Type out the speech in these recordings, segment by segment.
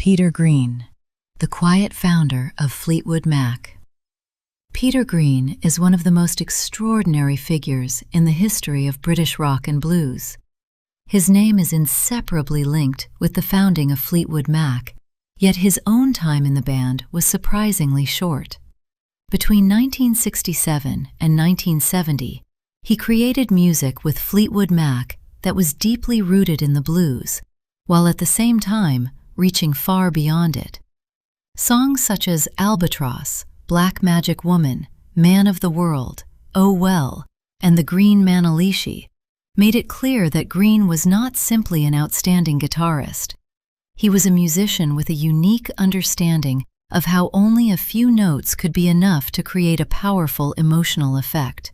Peter Green, the quiet founder of Fleetwood Mac. Peter Green is one of the most extraordinary figures in the history of British rock and blues. His name is inseparably linked with the founding of Fleetwood Mac, yet his own time in the band was surprisingly short. Between 1967 and 1970, he created music with Fleetwood Mac that was deeply rooted in the blues, while at the same time reaching far beyond it. Songs such as Albatross, Black Magic Woman, Man of the World, Oh Well, and the Green Manalishi made it clear that Green was not simply an outstanding guitarist. He was a musician with a unique understanding of how only a few notes could be enough to create a powerful emotional effect.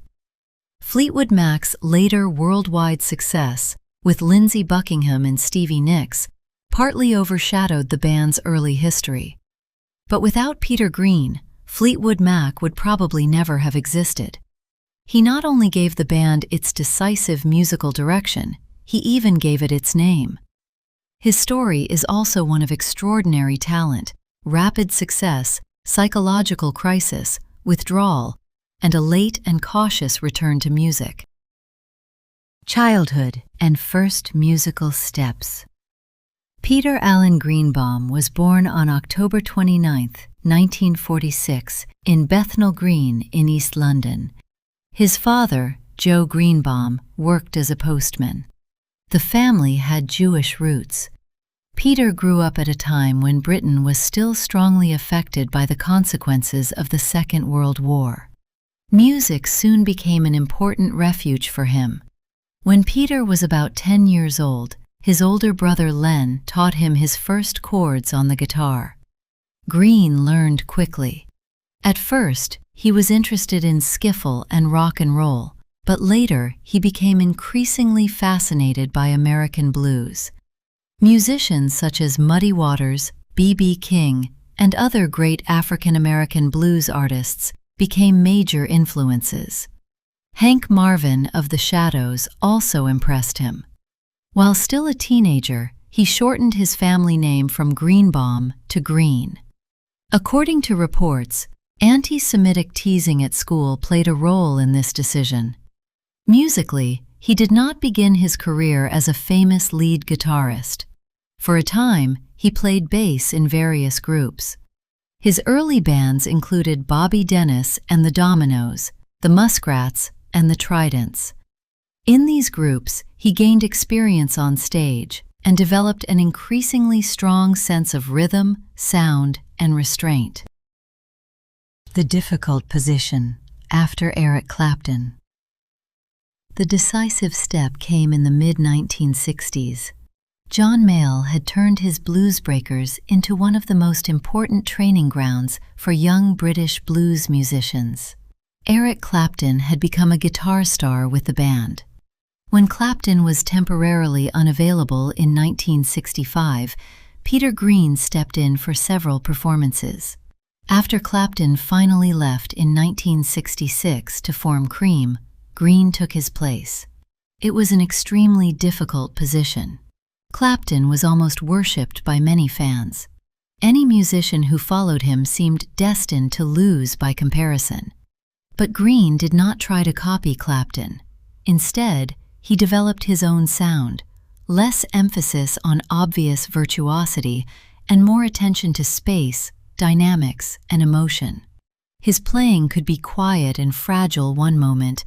Fleetwood Mac's later worldwide success with Lindsey Buckingham and Stevie Nicks partly overshadowed the band's early history. But without Peter Green, Fleetwood Mac would probably never have existed. He not only gave the band its decisive musical direction, he even gave it its name. His story is also one of extraordinary talent, rapid success, psychological crisis, withdrawal, and a late and cautious return to music. Childhood and first musical steps. Peter Allen Greenbaum was born on October 29, 1946, in Bethnal Green in East London. His father, Joe Greenbaum, worked as a postman. The family had Jewish roots. Peter grew up at a time when Britain was still strongly affected by the consequences of the Second World War. Music soon became an important refuge for him. When Peter was about 10 years old, his older brother Len taught him his first chords on the guitar. Green learned quickly. At first, he was interested in skiffle and rock and roll, but later he became increasingly fascinated by American blues. Musicians such as Muddy Waters, B.B. King, and other great African-American blues artists became major influences. Hank Marvin of the Shadows also impressed him. While still a teenager, he shortened his family name from Greenbaum to Green. According to reports, anti-Semitic teasing at school played a role in this decision. Musically, he did not begin his career as a famous lead guitarist. For a time, he played bass in various groups. His early bands included Bobby Dennis and the Dominoes, the Muskrats, and the Tridents. In these groups, he gained experience on stage and developed an increasingly strong sense of rhythm, sound, and restraint. The difficult position after Eric Clapton. The decisive step came in the mid-1960s. John Mayall had turned his Blues Breakers into one of the most important training grounds for young British blues musicians. Eric Clapton had become a guitar star with the band. When Clapton was temporarily unavailable in 1965, Peter Green stepped in for several performances. After Clapton finally left in 1966 to form Cream, Green took his place. It was an extremely difficult position. Clapton was almost worshipped by many fans. Any musician who followed him seemed destined to lose by comparison. But Green did not try to copy Clapton. Instead, he developed his own sound, less emphasis on obvious virtuosity and more attention to space, dynamics, and emotion. His playing could be quiet and fragile one moment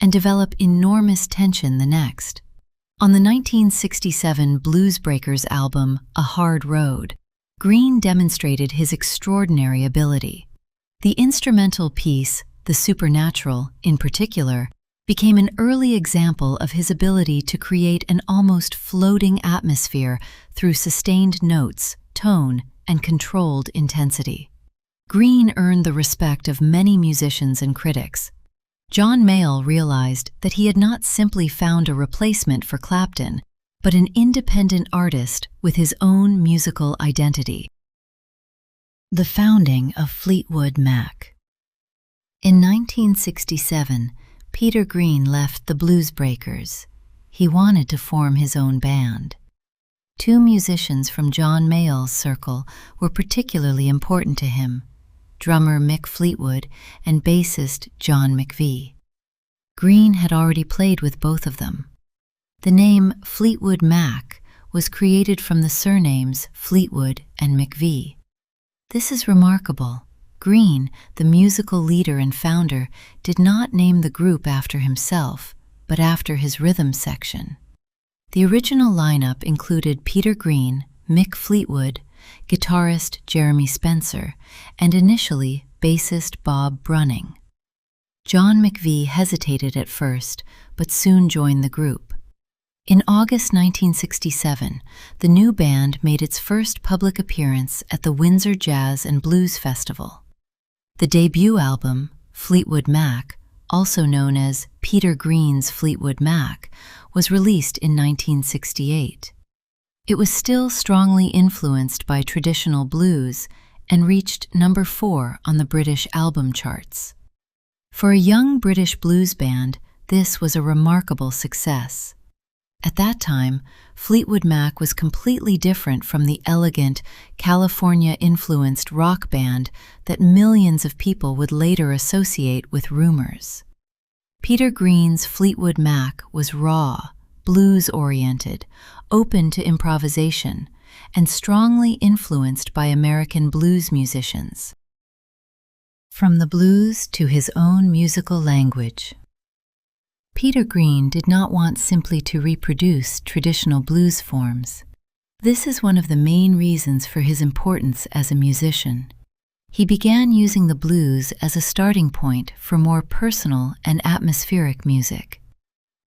and develop enormous tension the next. On the 1967 Blues Breakers album, A Hard Road, Green demonstrated his extraordinary ability. The instrumental piece, The Supernatural, in particular, became an early example of his ability to create an almost floating atmosphere through sustained notes, tone, and controlled intensity. Green earned the respect of many musicians and critics. John Mayall realized that he had not simply found a replacement for Clapton, but an independent artist with his own musical identity. The founding of Fleetwood Mac. In 1967, Peter Green left the Blues Breakers. He wanted to form his own band. Two musicians from John Mayall's circle were particularly important to him: drummer Mick Fleetwood and bassist John McVie. Green had already played with both of them. The name Fleetwood Mac was created from the surnames Fleetwood and McVie. This is remarkable. Green, the musical leader and founder, did not name the group after himself, but after his rhythm section. The original lineup included Peter Green, Mick Fleetwood, guitarist Jeremy Spencer, and initially bassist Bob Brunning. John McVie hesitated at first, but soon joined the group. In August 1967, the new band made its first public appearance at the Windsor Jazz and Blues Festival. The debut album, Fleetwood Mac, also known as Peter Green's Fleetwood Mac, was released in 1968. It was still strongly influenced by traditional blues and reached number 4 on the British album charts. For a young British blues band, this was a remarkable success. At that time, Fleetwood Mac was completely different from the elegant, California-influenced rock band that millions of people would later associate with Rumours. Peter Green's Fleetwood Mac was raw, blues-oriented, open to improvisation, and strongly influenced by American blues musicians. From the blues to his own musical language. Peter Green did not want simply to reproduce traditional blues forms. This is one of the main reasons for his importance as a musician. He began using the blues as a starting point for more personal and atmospheric music.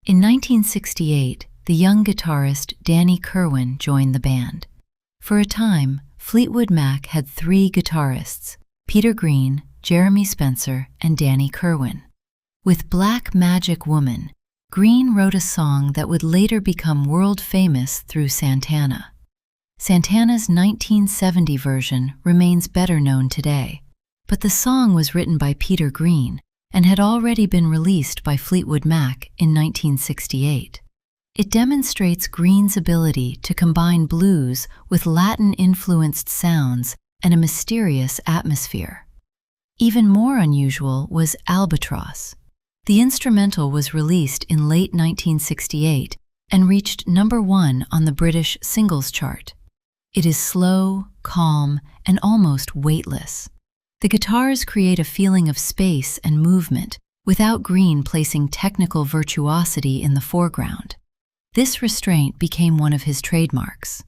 In 1968, the young guitarist Danny Kirwan joined the band. For a time, Fleetwood Mac had 3 guitarists: Peter Green, Jeremy Spencer, and Danny Kirwan. With Black Magic Woman, Green wrote a song that would later become world-famous through Santana. Santana's 1970 version remains better known today, but the song was written by Peter Green and had already been released by Fleetwood Mac in 1968. It demonstrates Green's ability to combine blues with Latin-influenced sounds and a mysterious atmosphere. Even more unusual was Albatross. The instrumental was released in late 1968 and reached number 1 on the British singles chart. It is slow, calm, and almost weightless. The guitars create a feeling of space and movement, without Green placing technical virtuosity in the foreground. This restraint became one of his trademarks.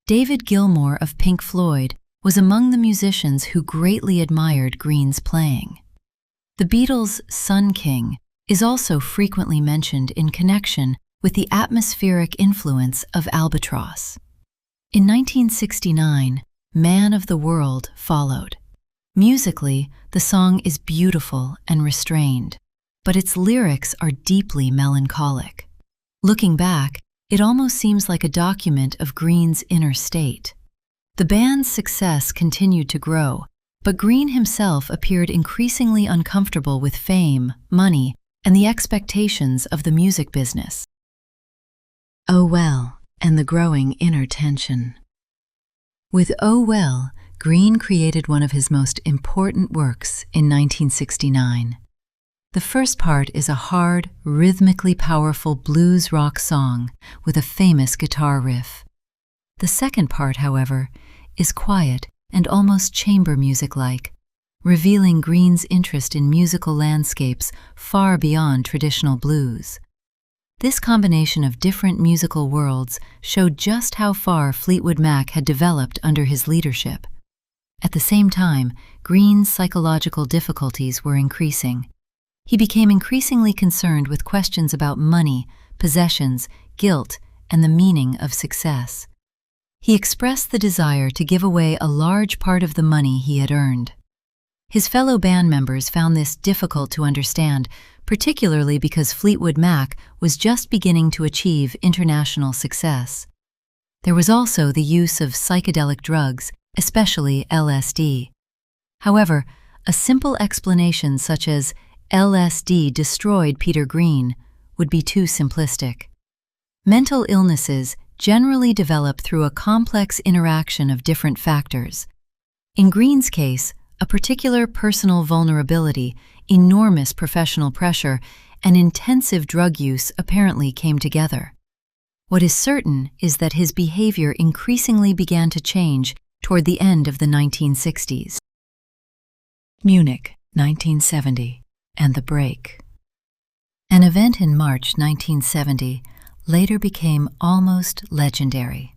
David Gilmour of Pink Floyd was among the musicians who greatly admired Green's playing. The Beatles' Sun King is also frequently mentioned in connection with the atmospheric influence of Albatross. In 1969, Man of the World followed. Musically, the song is beautiful and restrained, but its lyrics are deeply melancholic. Looking back, it almost seems like a document of Green's inner state. The band's success continued to grow, but Green himself appeared increasingly uncomfortable with fame, money, and the expectations of the music business. Oh Well, and the growing inner tension. With Oh Well, Green created one of his most important works in 1969. The first part is a hard, rhythmically powerful blues rock song with a famous guitar riff. The second part, however, is quiet and almost chamber music-like, revealing Green's interest in musical landscapes far beyond traditional blues. This combination of different musical worlds showed just how far Fleetwood Mac had developed under his leadership. At the same time, Green's psychological difficulties were increasing. He became increasingly concerned with questions about money, possessions, guilt, and the meaning of success. He expressed the desire to give away a large part of the money he had earned. His fellow band members found this difficult to understand, particularly because Fleetwood Mac was just beginning to achieve international success. There was also the use of psychedelic drugs, especially LSD. However, a simple explanation such as LSD destroyed Peter Green would be too simplistic. Mental illnesses generally develop through a complex interaction of different factors. In Green's case, a particular personal vulnerability, enormous professional pressure, and intensive drug use apparently came together. What is certain is that his behavior increasingly began to change toward the end of the 1960s. Munich, 1970, and the break. An event in March 1970 later became almost legendary.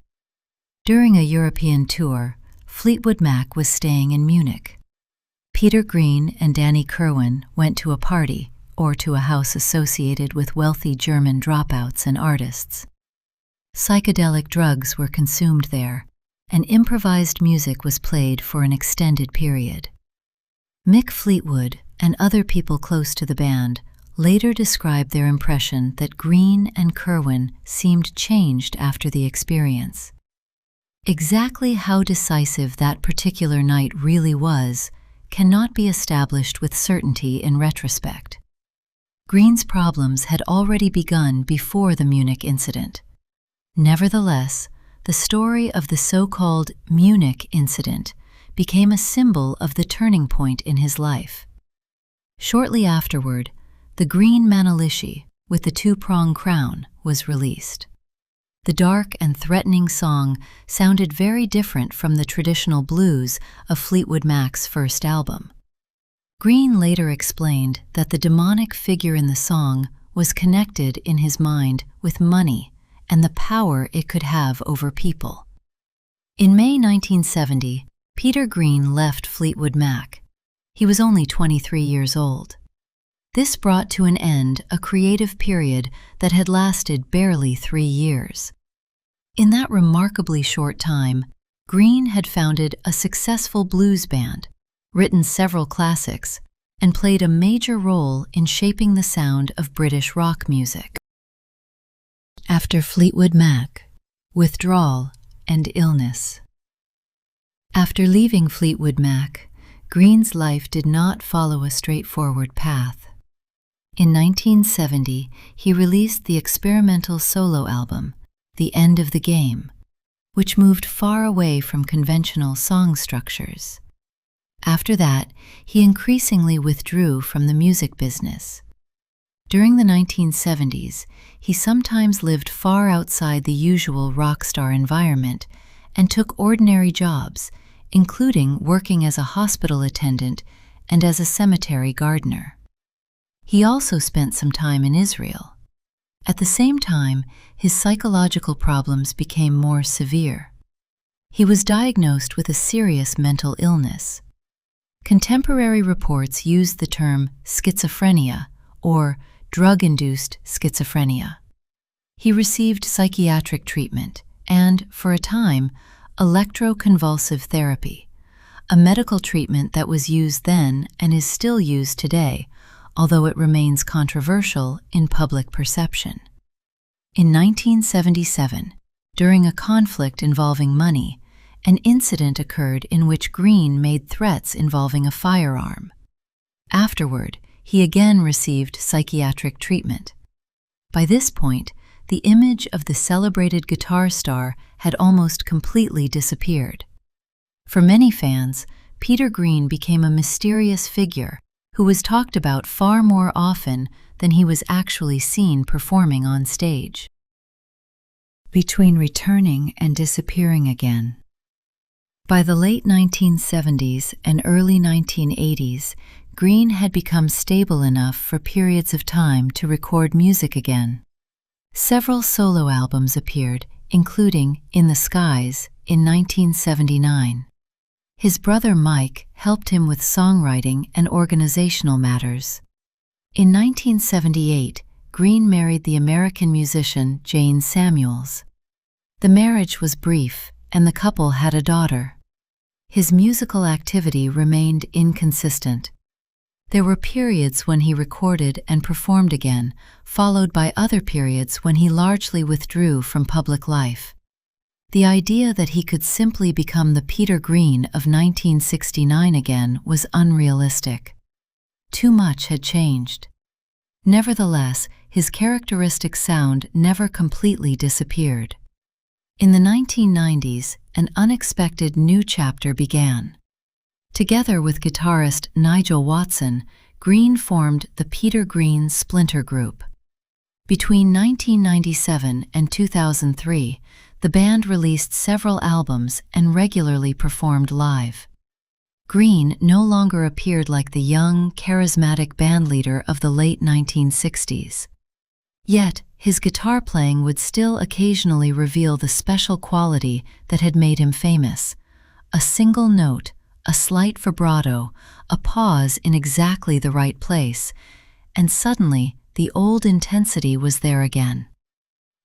During a European tour, Fleetwood Mac was staying in Munich. Peter Green and Danny Kirwan went to a party, or to a house associated with wealthy German dropouts and artists. Psychedelic drugs were consumed there, and improvised music was played for an extended period. Mick Fleetwood and other people close to the band later described their impression that Green and Kirwan seemed changed after the experience. Exactly how decisive that particular night really was cannot be established with certainty in retrospect. Green's problems had already begun before the Munich incident. Nevertheless, the story of the so-called Munich incident became a symbol of the turning point in his life. Shortly afterward, the Green Manalishi, with the two-prong crown, was released. The dark and threatening song sounded very different from the traditional blues of Fleetwood Mac's first album. Green later explained that the demonic figure in the song was connected in his mind with money and the power it could have over people. In May 1970, Peter Green left Fleetwood Mac. He was only 23 years old. This brought to an end a creative period that had lasted barely 3 years. In that remarkably short time, Green had founded a successful blues band, written several classics, and played a major role in shaping the sound of British rock music. After Fleetwood Mac, withdrawal and illness. After leaving Fleetwood Mac, Green's life did not follow a straightforward path. In 1970, he released the experimental solo album, The End of the Game, which moved far away from conventional song structures. After that, he increasingly withdrew from the music business. During the 1970s, he sometimes lived far outside the usual rock star environment and took ordinary jobs, including working as a hospital attendant and as a cemetery gardener. He also spent some time in Israel. At the same time, his psychological problems became more severe. He was diagnosed with a serious mental illness. Contemporary reports use the term schizophrenia or drug-induced schizophrenia. He received psychiatric treatment and, for a time, electroconvulsive therapy, a medical treatment that was used then and is still used today, although it remains controversial in public perception. In 1977, during a conflict involving money, an incident occurred in which Green made threats involving a firearm. Afterward, he again received psychiatric treatment. By this point, the image of the celebrated guitar star had almost completely disappeared. For many fans, Peter Green became a mysterious figure who was talked about far more often than he was actually seen performing on stage. Between returning and disappearing again. By the late 1970s and early 1980s, Green had become stable enough for periods of time to record music again. Several solo albums appeared, including In the Skies in 1979. His brother Mike helped him with songwriting and organizational matters. In 1978, Green married the American musician Jane Samuels. The marriage was brief, and the couple had a daughter. His musical activity remained inconsistent. There were periods when he recorded and performed again, followed by other periods when he largely withdrew from public life. The idea that he could simply become the Peter Green of 1969 again was unrealistic. Too much had changed. Nevertheless, his characteristic sound never completely disappeared. In the 1990s, an unexpected new chapter began. Together with guitarist Nigel Watson, Green formed the Peter Green Splinter Group. Between 1997 and 2003, the band released several albums and regularly performed live. Green no longer appeared like the young, charismatic bandleader of the late 1960s. Yet, his guitar playing would still occasionally reveal the special quality that had made him famous. A single note, a slight vibrato, a pause in exactly the right place, and suddenly the old intensity was there again.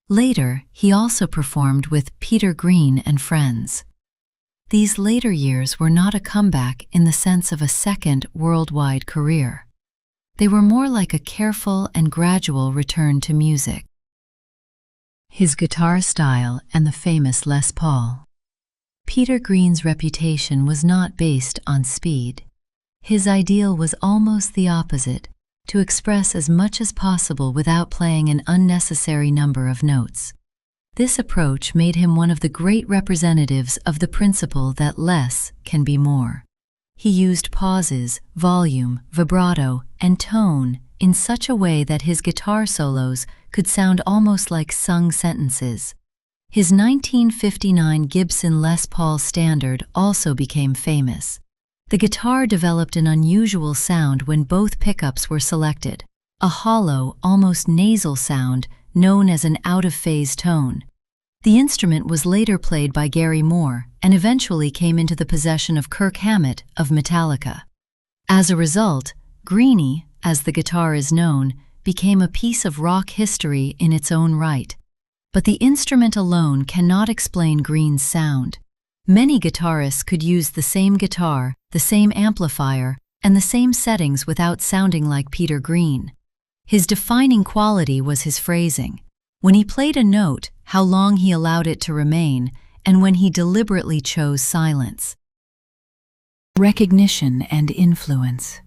Later, he also performed with Peter Green and Friends. These later years were not a comeback in the sense of a second worldwide career. They were more like a careful and gradual return to music. His guitar style and the famous Les Paul. Peter Green's reputation was not based on speed. His ideal was almost the opposite, to express as much as possible without playing an unnecessary number of notes. This approach made him one of the great representatives of the principle that less can be more. He used pauses, volume, vibrato, and tone in such a way that his guitar solos could sound almost like sung sentences. His 1959 Gibson Les Paul Standard also became famous. The guitar developed an unusual sound when both pickups were selected, a hollow, almost nasal sound known as an out-of-phase tone. The instrument was later played by Gary Moore and eventually came into the possession of Kirk Hammett of Metallica. As a result, Greenie, as the guitar is known, became a piece of rock history in its own right. But the instrument alone cannot explain Green's sound. Many guitarists could use the same guitar, the same amplifier, and the same settings without sounding like Peter Green. His defining quality was his phrasing. When he played a note, how long he allowed it to remain, and when he deliberately chose silence. Recognition and influence.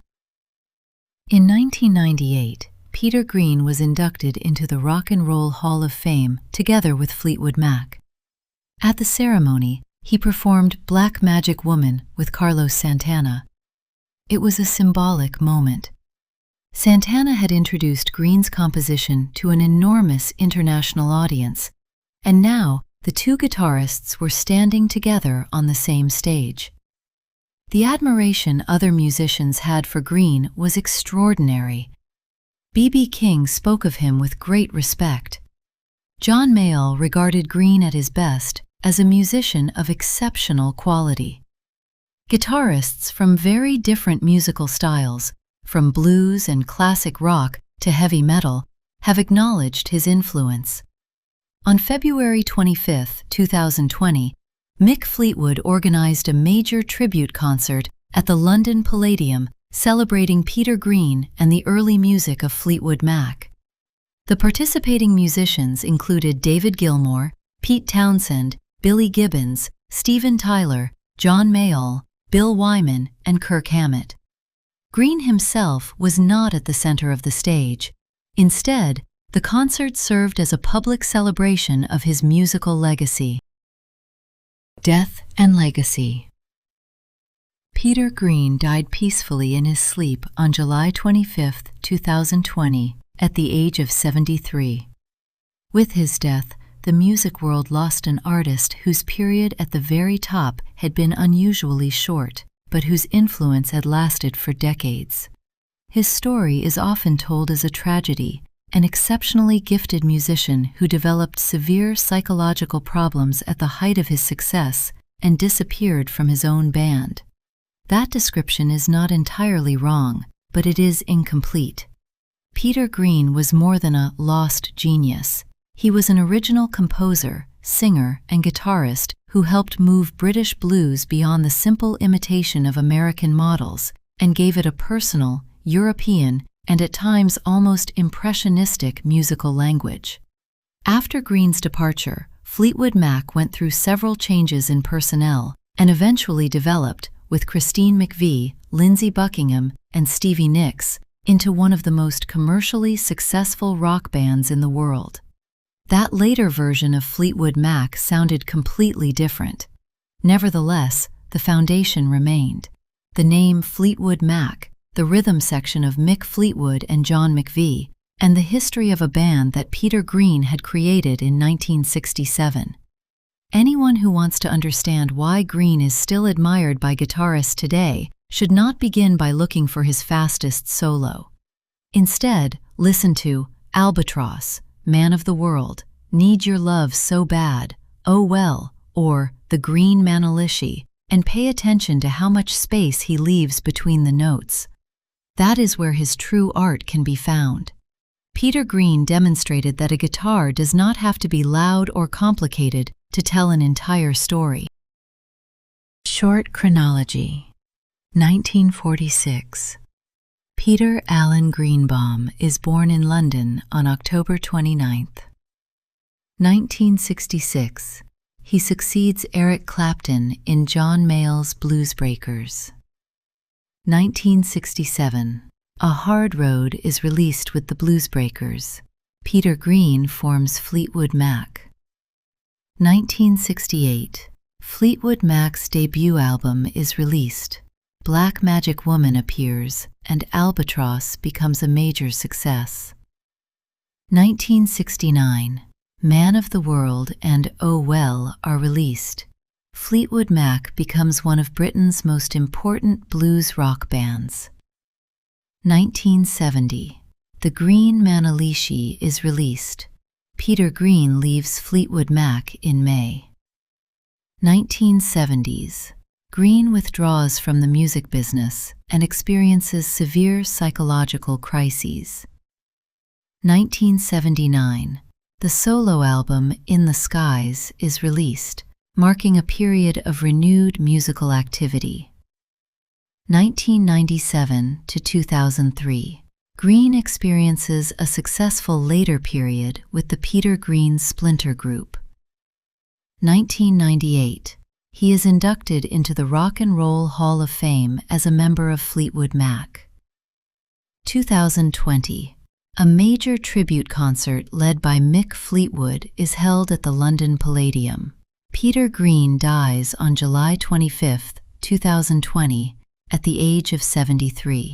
In 1998, Peter Green was inducted into the Rock and Roll Hall of Fame together with Fleetwood Mac. At the ceremony, he performed Black Magic Woman with Carlos Santana. It was a symbolic moment. Santana had introduced Green's composition to an enormous international audience, and now the two guitarists were standing together on the same stage. The admiration other musicians had for Green was extraordinary. B.B. King spoke of him with great respect. John Mayall regarded Green at his best as a musician of exceptional quality. Guitarists from very different musical styles, from blues and classic rock to heavy metal, have acknowledged his influence. On February 25, 2020, Mick Fleetwood organized a major tribute concert at the London Palladium celebrating Peter Green and the early music of Fleetwood Mac. The participating musicians included David Gilmour, Pete Townsend, Billy Gibbons, Steven Tyler, John Mayall, Bill Wyman, and Kirk Hammett. Green himself was not at the center of the stage. Instead, the concert served as a public celebration of his musical legacy. Death and legacy. Peter Green died peacefully in his sleep on July 25, 2020, at the age of 73. With his death, the music world lost an artist whose period at the very top had been unusually short, but whose influence had lasted for decades. His story is often told as a tragedy, an exceptionally gifted musician who developed severe psychological problems at the height of his success and disappeared from his own band. That description is not entirely wrong, but it is incomplete. Peter Green was more than a lost genius. He was an original composer, singer, and guitarist who helped move British blues beyond the simple imitation of American models and gave it a personal, European, and at times almost impressionistic musical language. After Green's departure, Fleetwood Mac went through several changes in personnel and eventually developed, with Christine McVie, Lindsey Buckingham, and Stevie Nicks, into one of the most commercially successful rock bands in the world. That later version of Fleetwood Mac sounded completely different. Nevertheless, the foundation remained. The name Fleetwood Mac, the rhythm section of Mick Fleetwood and John McVie, and the history of a band that Peter Green had created in 1967. Anyone who wants to understand why Green is still admired by guitarists today should not begin by looking for his fastest solo. Instead, listen to Albatross, Man of the World, Need Your Love So Bad, Oh Well, or The Green Manalishi, and pay attention to how much space he leaves between the notes. That is where his true art can be found. Peter Green demonstrated that a guitar does not have to be loud or complicated to tell an entire story. Short chronology. 1946. Peter Allen Greenbaum is born in London on October 29. 1966. He succeeds Eric Clapton in John Mayall's Bluesbreakers. 1967. A Hard Road is released with the Bluesbreakers. Peter Green forms Fleetwood Mac. 1968. Fleetwood Mac's debut album is released. Black Magic Woman appears, and Albatross becomes a major success. 1969. Man of the World and Oh Well are released. Fleetwood Mac becomes one of Britain's most important blues rock bands. 1970. The Green Manalishi is released. Peter Green leaves Fleetwood Mac in May. 1970s. Green withdraws from the music business and experiences severe psychological crises. 1979. The solo album In the Skies is released, marking a period of renewed musical activity. 1997 to 2003. Green experiences a successful later period with the Peter Green Splinter Group. 1998. He is inducted into the Rock and Roll Hall of Fame as a member of Fleetwood Mac. 2020. A major tribute concert led by Mick Fleetwood is held at the London Palladium. Peter Green dies on July 25, 2020, at the age of 73.